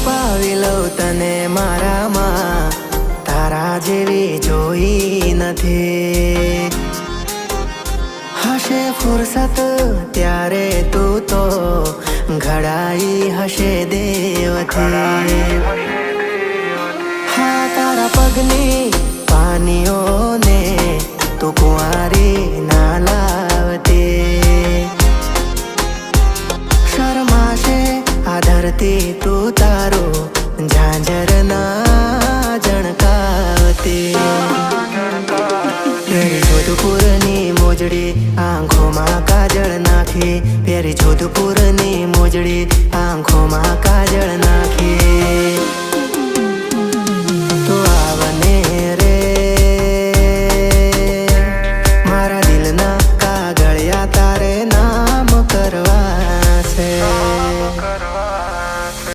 છુપાવી લઉં તને મારામાં, તારા જેવી જોઈ નથી. હશે ફુરસત ત્યારે તું તો ઘડાઈ હશે દેવથી. હા, તારા પગની પાનીઓને તું કુંવારી ના લાવતી. શરમાશે આ ધરતી તું તારું ઝાંઝર ના જણકાવતી. પેરી જોધપુરની મોજડી આંખોમાં કાજળ નાખી, પેરી જોધપુરની મોજડી આંખોમાં કાજળ નાખી.